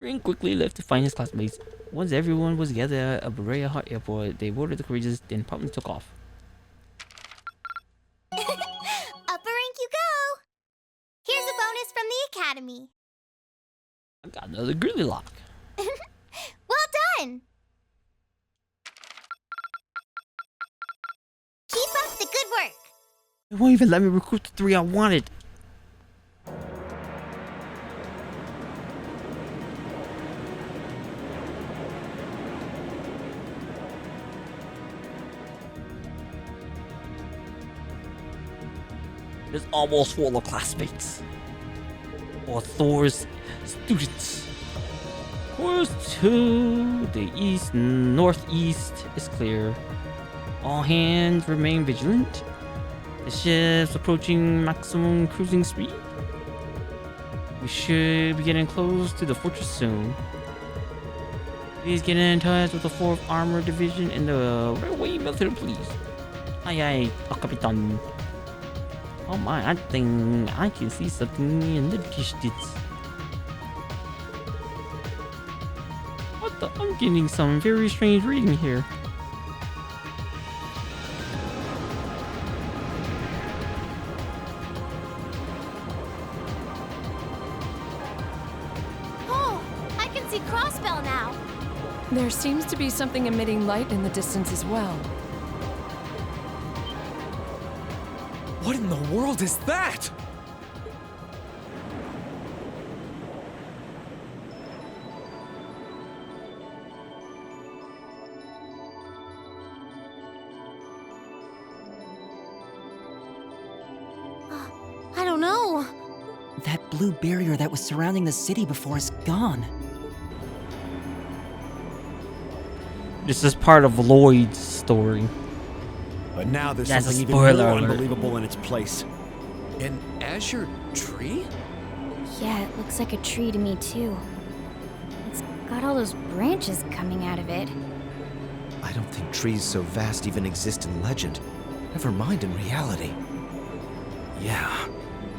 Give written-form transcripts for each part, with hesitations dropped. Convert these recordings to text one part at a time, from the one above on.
Green quickly left to find his classmates. Once everyone was gathered at Berea Hot Airport, they boarded the Courageous, then promptly took off. Upper rank you go! Here's a bonus from the Academy. I got another Grizzly Lock. Well done! Keep up the good work! They won't even let me recruit the 3 I wanted. It's almost full of classmates. Or Thor's students. Course to the east, northeast is clear. All hands remain vigilant. The ship's approaching maximum cruising speed. We should be getting close to the fortress soon. Please get in touch with the 4th Armored Division and the Railway Military Police. Aye aye, Kapitan. Oh my, I think I can see something in the distance. What the? I'm getting some very strange reading here. Oh, I can see Crossbell now. There seems to be something emitting light in the distance as well. What in the world is that? I don't know. That blue barrier that was surrounding the city before is gone. This is part of Lloyd's story. But now there's That's a something even spoiler more alert. unbelievable in its place. An Azure Tree? Yeah, it looks like a tree to me too. It's got all those branches coming out of it. I don't think trees so vast even exist in legend. Never mind in reality. Yeah,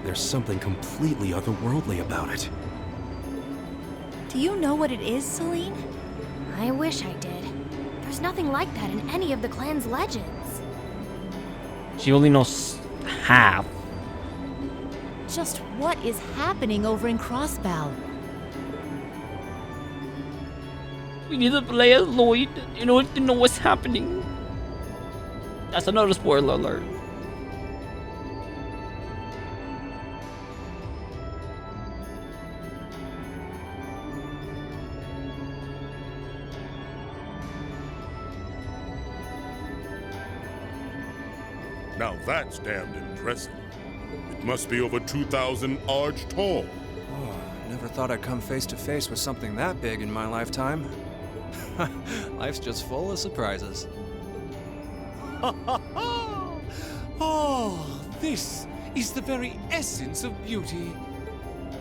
there's something completely otherworldly about it. Do you know what it is, Celine? I wish I did. There's nothing like that in any of the clan's legends. She only knows half. Just what is happening over in Crossbell? We need to play as Lloyd in order to know what's happening. That's another spoiler alert. Now that's damned impressive. It must be over 2,000 arch tall. Oh, never thought I'd come face to face with something that big in my lifetime. Life's just full of surprises. Oh, this is the very essence of beauty.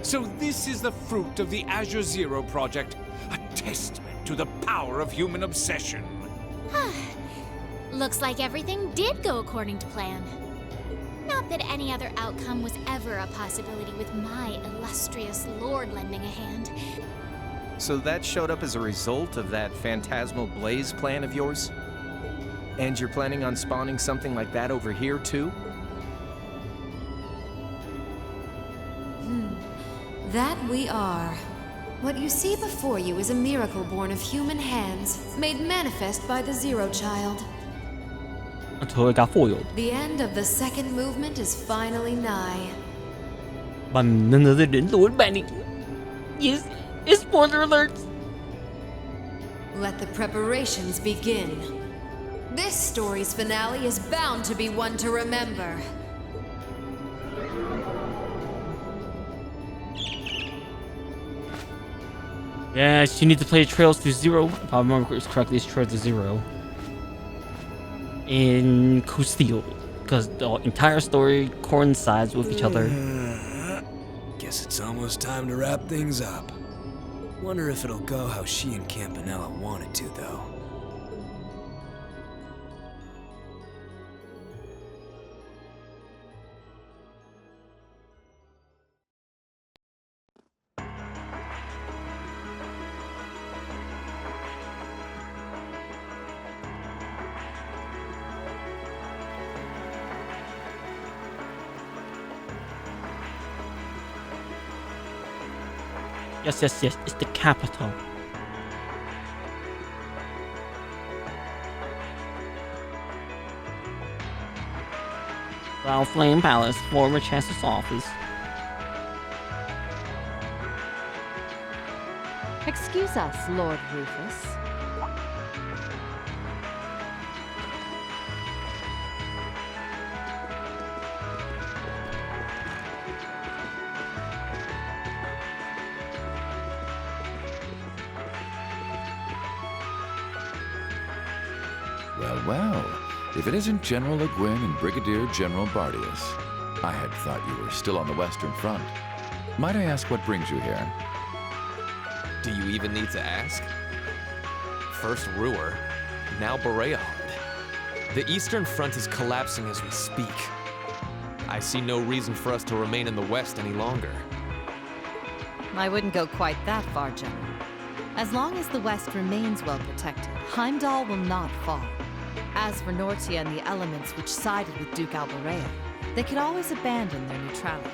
So this is the fruit of the Azure Zero project, a testament to the power of human obsession. Looks like everything did go according to plan. Not that any other outcome was ever a possibility with my illustrious lord lending a hand. So that showed up as a result of that phantasmal blaze plan of yours? And you're planning on spawning something like that over here too? That we are. What you see before you is a miracle born of human hands, made manifest by the Zero Child. Until it got foiled The end of the second movement is finally nigh. by none other than Lord Banning. Yes, it's spoiler alerts. Let the preparations begin. This story's finale is bound to be one to remember. Yeah, you need to play Trails to Zero. If I remember correctly, it's Trails to Zero. In Castile. Because the entire story coincides with each other. Guess it's almost time to wrap things up. Wonder if it'll go how she and Campanella wanted to, though. Yes, yes, yes. It's the capital. Cloud Flame Palace, former Chancellor's office. Excuse us, Lord Rufus. Well, well. If it isn't General Le Guin and Brigadier General Bardius, I had thought you were still on the Western Front. Might I ask what brings you here? Do you even need to ask? First Ruhr, now Bereahard. The Eastern Front is collapsing as we speak. I see no reason for us to remain in the West any longer. I wouldn't go quite that far, General. As long as the West remains well protected, Heimdall will not fall. As for Nortia and the elements which sided with Duke Alberea, they could always abandon their neutrality.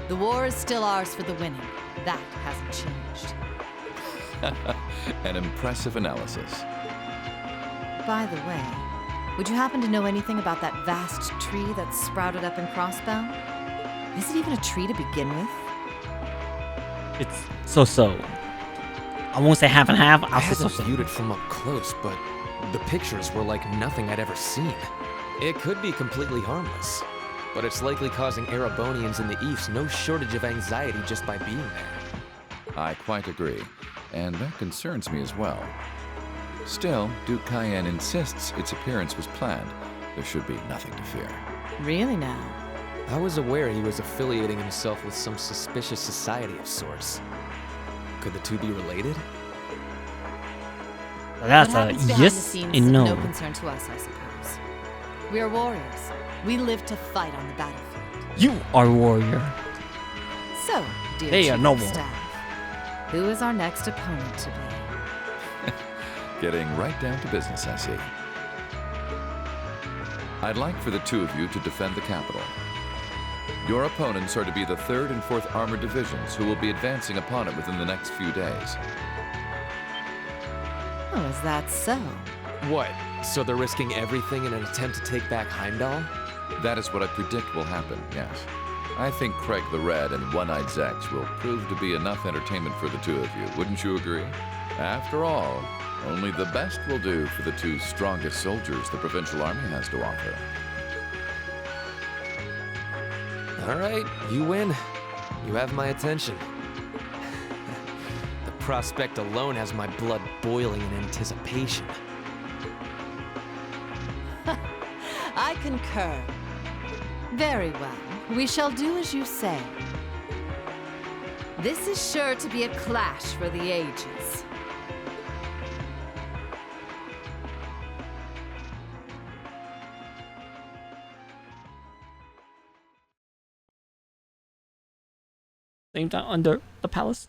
The war is still ours for the winning. That hasn't changed. An impressive analysis. By the way, would you happen to know anything about that vast tree that's sprouted up in Crossbow? Is it even a tree to begin with? It's so-so. I won't say half and half. I I'll say haven't so-so. viewed it from up close, but the pictures were like nothing I'd ever seen. It could be completely harmless, but it's likely causing Erebonians in the East no shortage of anxiety just by being there. I quite agree, and that concerns me as well. Still, Duke Cayenne insists its appearance was planned. There should be nothing to fear. Really now? I was aware he was affiliating himself with some suspicious society of sorts. Could the two be related? That's what a happens behind yes the scenes and is no. no concern to us, I suppose. We are warriors. We live to fight on the battlefield. You are a warrior. So, dear They Chief are of noble. Staff, who is our next opponent to be? Getting right down to business, I see. I'd like for the two of you to defend the capital. Your opponents are to be the 3rd and 4th Armored Divisions, who will be advancing upon it within the next few days. Oh, is that so? What? So they're risking everything in an attempt to take back Heimdall? That is what I predict will happen, yes. I think Craig the Red and One-Eyed Zex will prove to be enough entertainment for the two of you, wouldn't you agree? After all, only the best will do for the two strongest soldiers the Provincial Army has to offer. All right, you win. You have my attention. The prospect alone has my blood boiling in anticipation. I concur. Very well. We shall do as you say. This is sure to be a clash for the ages. Same time under the palace.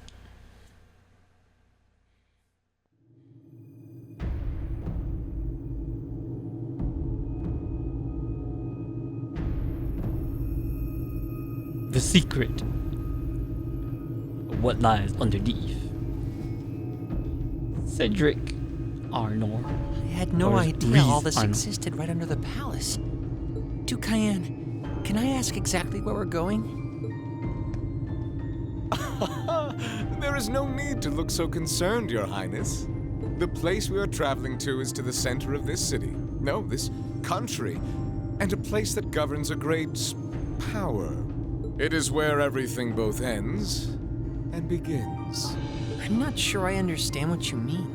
The secret of what lies underneath. Cedric Arnor. I had no Or idea all Reese this Arnor. existed right under the palace. Duke Cayenne, can I ask exactly where we're going? There is no need to look so concerned, Your Highness. The place we are traveling to is to the center of this city. No, this country. And a place that governs a great power. It is where everything both ends and begins. I'm not sure I understand what you mean.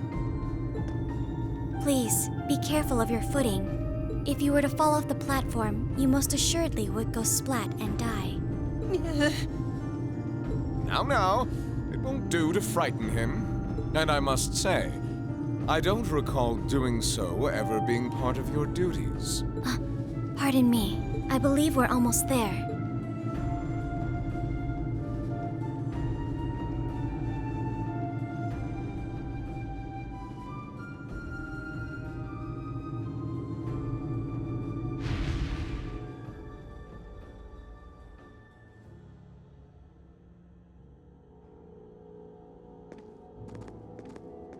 Please, be careful of your footing. If you were to fall off the platform, you most assuredly would go splat and die. Now, it won't do to frighten him. And I must say, I don't recall doing so ever being part of your duties. Pardon me. I believe we're almost there.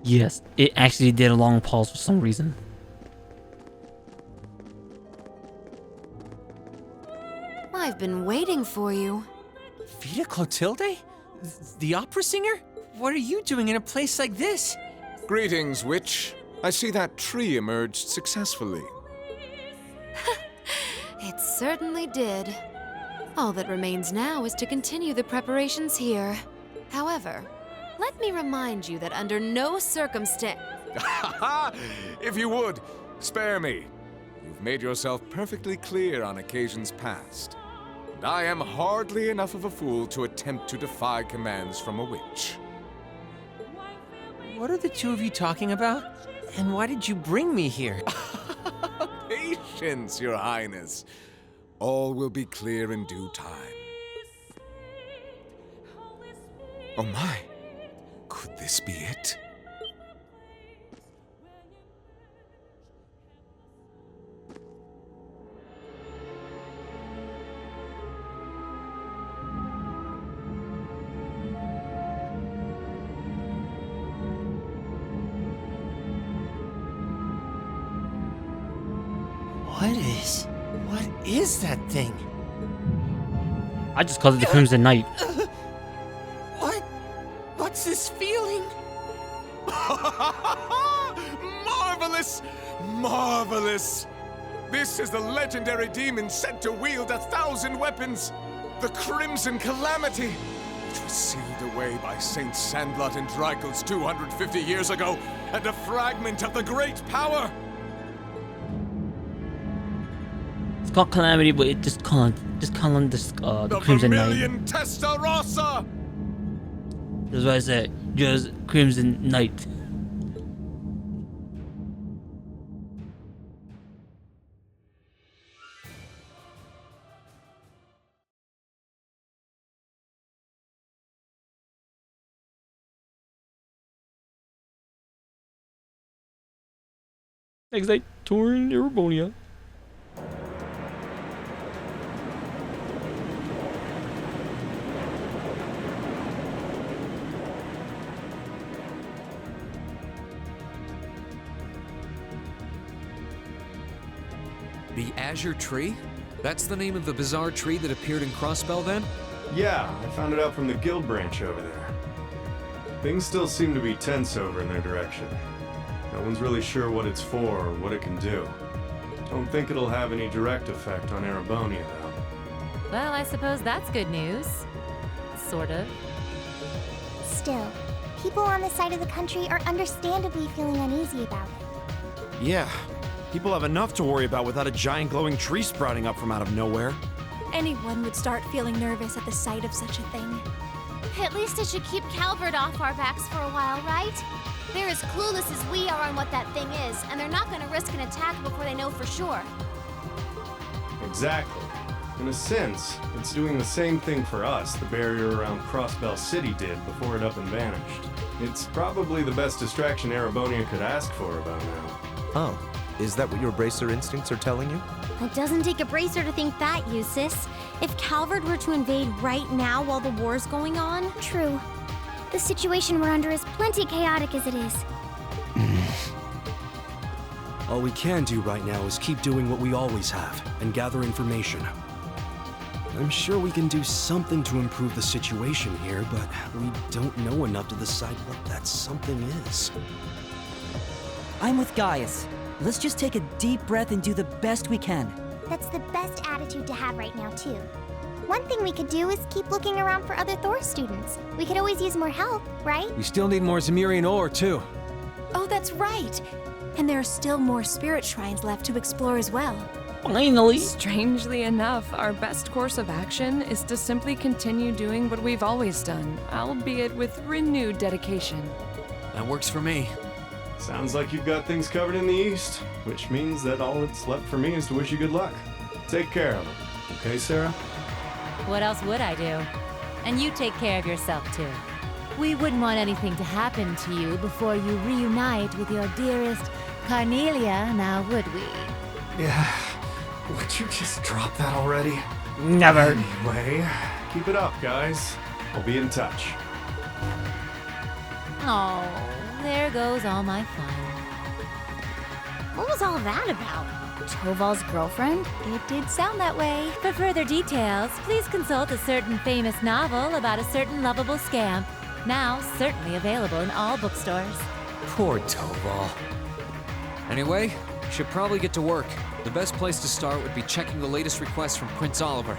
Yes, it actually did a long pause for some reason. I've been waiting for you. Vita Clotilde? The opera singer? What are you doing in a place like this? Greetings, witch. I see that tree emerged successfully. It certainly did. All that remains now is to continue the preparations here. However, let me remind you that under no circumstance... If you would, spare me. You've made yourself perfectly clear on occasions past. And I am hardly enough of a fool to attempt to defy commands from a witch. What are the two of you talking about? And why did you bring me here? Patience, Your Highness. All will be clear in due time. Oh my, could this be it? What is that thing? I just called it the Crimson Knight. What's this feeling? Marvelous! Marvelous! This is the legendary demon said to wield 1,000 weapons. The Crimson Calamity, which was sealed away by Saint Sandlot and Drykel's 250 years ago, and a fragment of the great power. It's called Calamity, but it just call on this the Crimson Knight. Vermilion Testarossa! That's what I said. Just Crimson Knight. Exite Torn Erebonia. The Azure Tree? That's the name of the bizarre tree that appeared in Crossbell then? Yeah, I found it out from the guild branch over there. Things still seem to be tense over in their direction. No one's really sure what it's for or what it can do. Don't think it'll have any direct effect on Erebonia, though. Well, I suppose that's good news. Sort of. Still, people on this side of the country are understandably feeling uneasy about it. Yeah, people have enough to worry about without a giant glowing tree sprouting up from out of nowhere. Anyone would start feeling nervous at the sight of such a thing. At least it should keep Calvert off our backs for a while, right? They're as clueless as we are on what that thing is, and they're not gonna risk an attack before they know for sure. Exactly. In a sense, it's doing the same thing for us the barrier around Crossbell City did before it up and vanished. It's probably the best distraction Erebonia could ask for about now. Oh, is that what your bracer instincts are telling you? It doesn't take a bracer to think that, Eustace. If Calvert were to invade right now while the war's going on... True. The situation we're under is plenty chaotic as it is. All we can do right now is keep doing what we always have, and gather information. I'm sure we can do something to improve the situation here, but we don't know enough to decide what that something is. I'm with Gaius. Let's just take a deep breath and do the best we can. That's the best attitude to have right now, too. One thing we could do is keep looking around for other Thor students. We could always use more help, right? We still need more Zemirian ore, too. Oh, that's right. And there are still more spirit shrines left to explore as well. Finally! Strangely enough, our best course of action is to simply continue doing what we've always done, albeit with renewed dedication. That works for me. Sounds like you've got things covered in the east, which means that all that's left for me is to wish you good luck. Take care of them. Okay, Sarah? What else would I do? And you take care of yourself, too. We wouldn't want anything to happen to you before you reunite with your dearest Carnelia, now would we? Yeah. Would you just drop that already? Never. Anyway, keep it up, guys. I'll be in touch. Oh, there goes all my fun. What was all that about? Toval's girlfriend? It did sound that way. For further details, please consult a certain famous novel about a certain lovable scamp. Now certainly available in all bookstores. Poor Toval. Anyway, should probably get to work. The best place to start would be checking the latest requests from Prince Oliver.